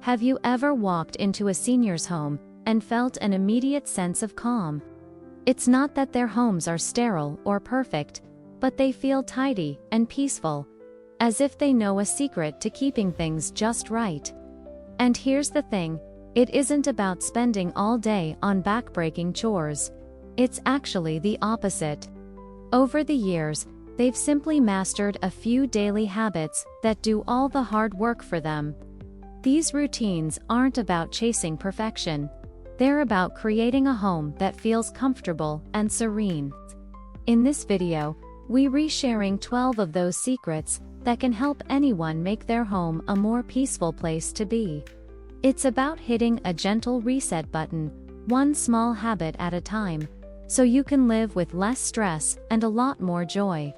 Have you ever walked into a senior's home and felt an immediate sense of calm? It's not that their homes are sterile or perfect, but they feel tidy and peaceful, as if they know a secret to keeping things just right. And here's the thing, it isn't about spending all day on backbreaking chores. It's actually the opposite. Over the years, they've simply mastered a few daily habits that do all the hard work for them. These routines aren't about chasing perfection. They're about creating a home that feels comfortable and serene. In this video, we're resharing 12 of those secrets that can help anyone make their home a more peaceful place to be. It's about hitting a gentle reset button, one small habit at a time, so you can live with less stress and a lot more joy.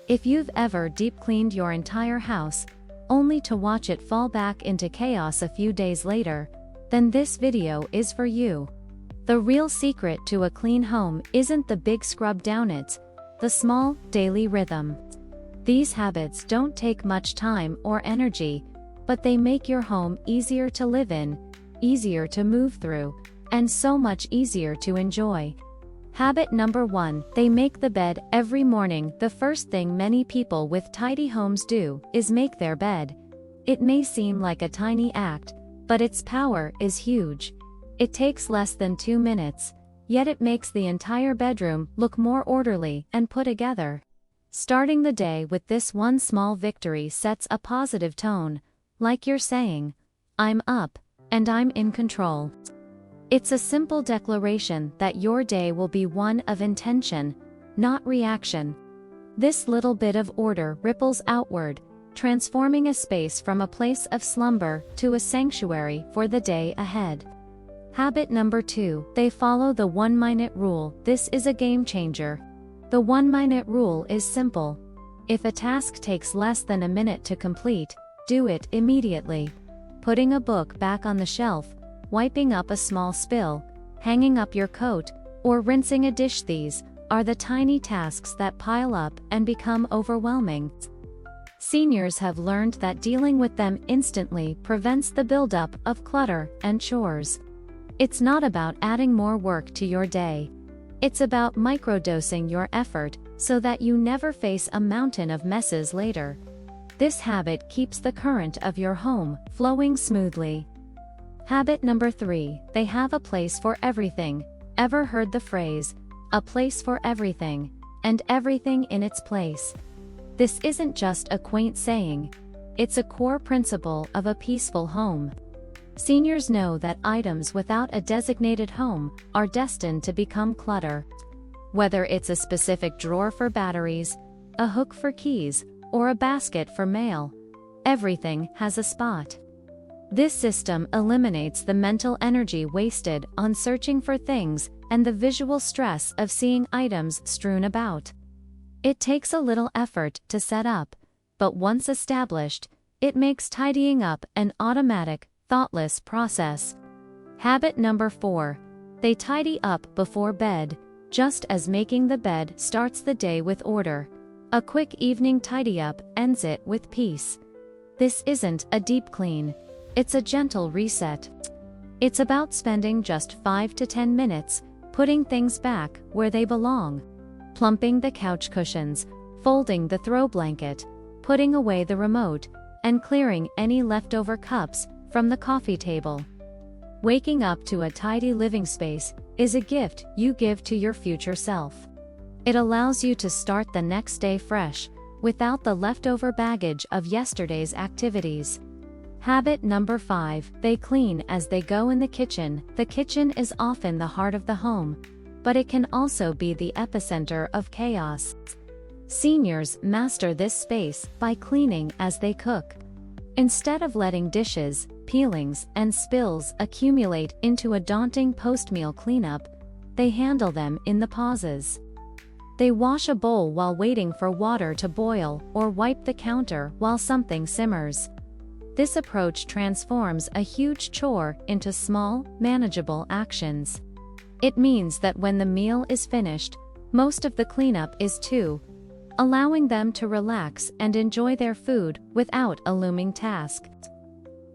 If you've ever deep cleaned your entire house, only to watch it fall back into chaos a few days later, then this video is for you. The real secret to a clean home isn't the big scrub down, it's the small, daily rhythm. These habits don't take much time or energy, but they make your home easier to live in, easier to move through, and so much easier to enjoy. Habit number 1, they make the bed every morning. The first thing many people with tidy homes do is make their bed. It may seem like a tiny act, but its power is huge. It takes less than 2 minutes, yet it makes the entire bedroom look more orderly and put together. Starting the day with this one small victory sets a positive tone, like you're saying, "I'm up, and I'm in control." It's a simple declaration that your day will be one of intention, not reaction. This little bit of order ripples outward, transforming a space from a place of slumber to a sanctuary for the day ahead. Habit number 2, they follow the 1-minute rule. This is a game changer. The 1-minute rule is simple. If a task takes less than a minute to complete, do it immediately. Putting a book back on the shelf, wiping up a small spill, hanging up your coat, or rinsing a dish. These are the tiny tasks that pile up and become overwhelming. Seniors have learned that dealing with them instantly prevents the buildup of clutter and chores. It's not about adding more work to your day. It's about microdosing your effort so that you never face a mountain of messes later. This habit keeps the current of your home flowing smoothly. Habit number 3, they have a place for everything. Ever heard the phrase, "a place for everything, and everything in its place"? This isn't just a quaint saying. It's a core principle of a peaceful home. Seniors know that items without a designated home are destined to become clutter. Whether it's a specific drawer for batteries, a hook for keys, or a basket for mail, everything has a spot. This system eliminates the mental energy wasted on searching for things and the visual stress of seeing items strewn about. It takes a little effort to set up, but once established, it makes tidying up an automatic, thoughtless process. Habit number 4, they tidy up before bed, just as making the bed starts the day with order. A quick evening tidy up ends it with peace. This isn't a deep clean. It's a gentle reset. It's about spending just 5 to 10 minutes, putting things back where they belong. Plumping the couch cushions, folding the throw blanket, putting away the remote, and clearing any leftover cups from the coffee table. Waking up to a tidy living space is a gift you give to your future self. It allows you to start the next day fresh, without the leftover baggage of yesterday's activities. Habit number 5, they clean as they go in the kitchen. The kitchen is often the heart of the home, but it can also be the epicenter of chaos. Seniors master this space by cleaning as they cook. Instead of letting dishes, peelings, and spills accumulate into a daunting post-meal cleanup, they handle them in the pauses. They wash a bowl while waiting for water to boil or wipe the counter while something simmers. This approach transforms a huge chore into small, manageable actions. It means that when the meal is finished, most of the cleanup is too, allowing them to relax and enjoy their food without a looming task.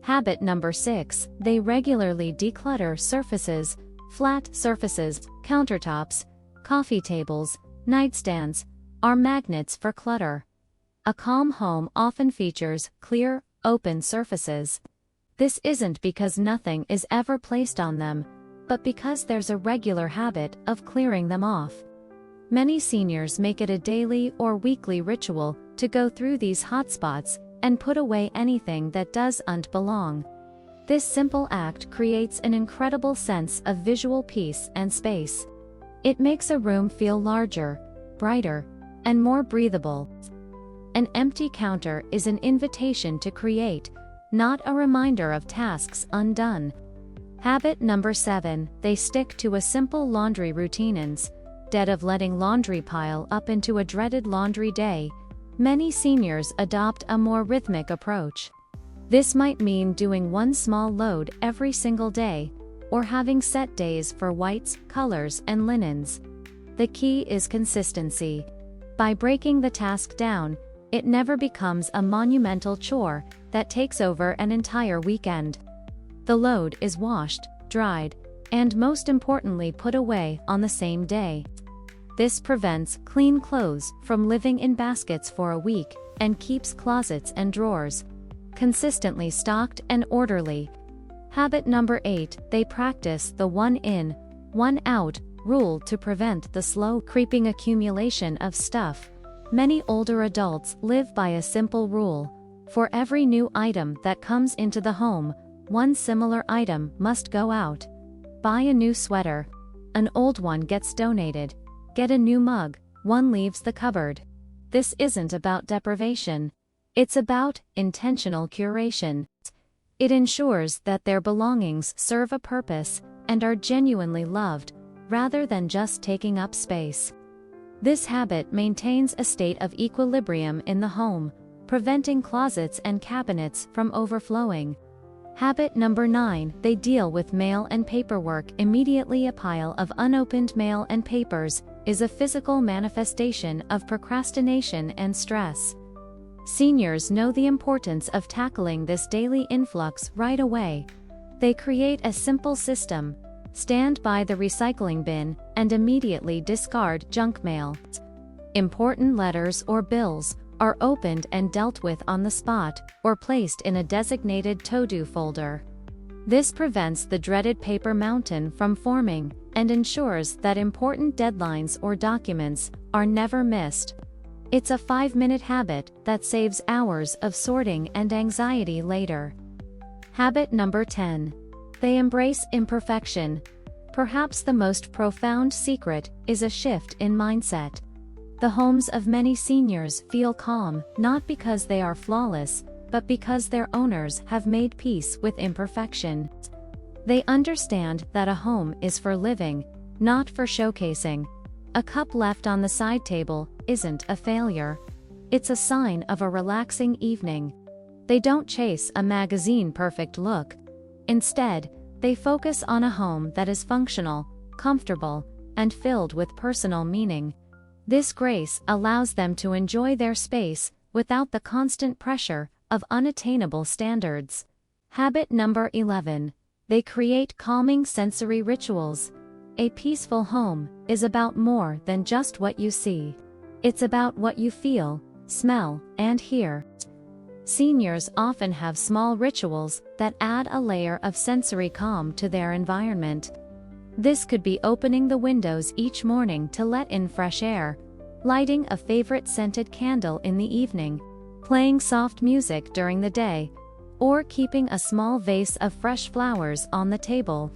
Habit number 6, they regularly declutter surfaces, flat surfaces, countertops, coffee tables, nightstands, are magnets for clutter. A calm home often features clear, open surfaces. This isn't because nothing is ever placed on them, but because there's a regular habit of clearing them off. Many seniors make it a daily or weekly ritual to go through these hotspots and put away anything that doesn't belong. This simple act creates an incredible sense of visual peace and space. It makes a room feel larger, brighter, and more breathable. An empty counter is an invitation to create, not a reminder of tasks undone. Habit number 7, they stick to a simple laundry routine. Instead of letting laundry pile up into a dreaded laundry day, many seniors adopt a more rhythmic approach. This might mean doing one small load every single day, or having set days for whites, colors, and linens. The key is consistency. By breaking the task down, it never becomes a monumental chore that takes over an entire weekend. The load is washed, dried, and most importantly put away on the same day. This prevents clean clothes from living in baskets for a week and keeps closets and drawers consistently stocked and orderly. Habit number 8, they practice the one in, one out rule to prevent the slow creeping accumulation of stuff. Many older adults live by a simple rule. For every new item that comes into the home, one similar item must go out. Buy a new sweater. An old one gets donated. Get a new mug, one leaves the cupboard. This isn't about deprivation. It's about intentional curation. It ensures that their belongings serve a purpose and are genuinely loved, rather than just taking up space. This habit maintains a state of equilibrium in the home, preventing closets and cabinets from overflowing. Habit number 9, they deal with mail and paperwork immediately. A pile of unopened mail and papers is a physical manifestation of procrastination and stress. Seniors know the importance of tackling this daily influx right away. They create a simple system: stand by the recycling bin and immediately discard junk mail. Important letters or bills are opened and dealt with on the spot, or placed in a designated to-do folder. This prevents the dreaded paper mountain from forming, and ensures that important deadlines or documents are never missed. It's a 5-minute habit that saves hours of sorting and anxiety later. Habit number 10. They embrace imperfection. Perhaps the most profound secret is a shift in mindset. The homes of many seniors feel calm, not because they are flawless, but because their owners have made peace with imperfection. They understand that a home is for living, not for showcasing. A cup left on the side table isn't a failure. It's a sign of a relaxing evening. They don't chase a magazine perfect look. Instead, they focus on a home that is functional, comfortable, and filled with personal meaning. This grace allows them to enjoy their space without the constant pressure of unattainable standards. Habit number 11. They create calming sensory rituals. A peaceful home is about more than just what you see. It's about what you feel, smell, and hear. Seniors often have small rituals that add a layer of sensory calm to their environment. This could be opening the windows each morning to let in fresh air, lighting a favorite scented candle in the evening, playing soft music during the day, or keeping a small vase of fresh flowers on the table.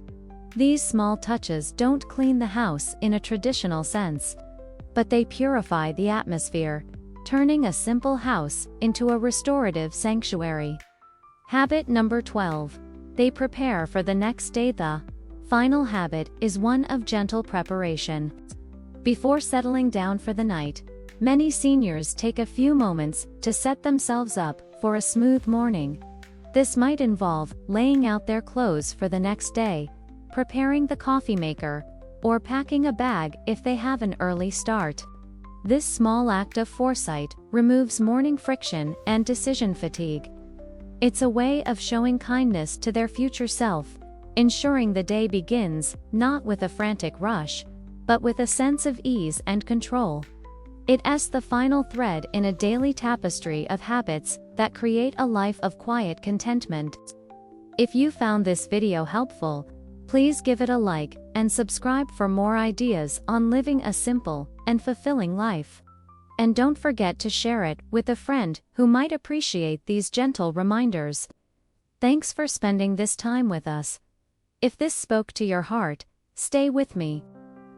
These small touches don't clean the house in a traditional sense, but they purify the atmosphere, turning a simple house into a restorative sanctuary. Habit number 12. They prepare for the next day. The final habit is one of gentle preparation. Before settling down for the night, many seniors take a few moments to set themselves up for a smooth morning. This might involve laying out their clothes for the next day, preparing the coffee maker, or packing a bag if they have an early start. This small act of foresight removes morning friction and decision fatigue. It's a way of showing kindness to their future self, ensuring the day begins, not with a frantic rush, but with a sense of ease and control. It's the final thread in a daily tapestry of habits that create a life of quiet contentment. If you found this video helpful, please give it a like and subscribe for more ideas on living a simple and fulfilling life. And don't forget to share it with a friend who might appreciate these gentle reminders. Thanks for spending this time with us. If this spoke to your heart, stay with me.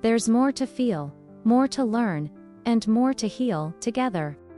There's more to feel, more to learn, and more to heal together.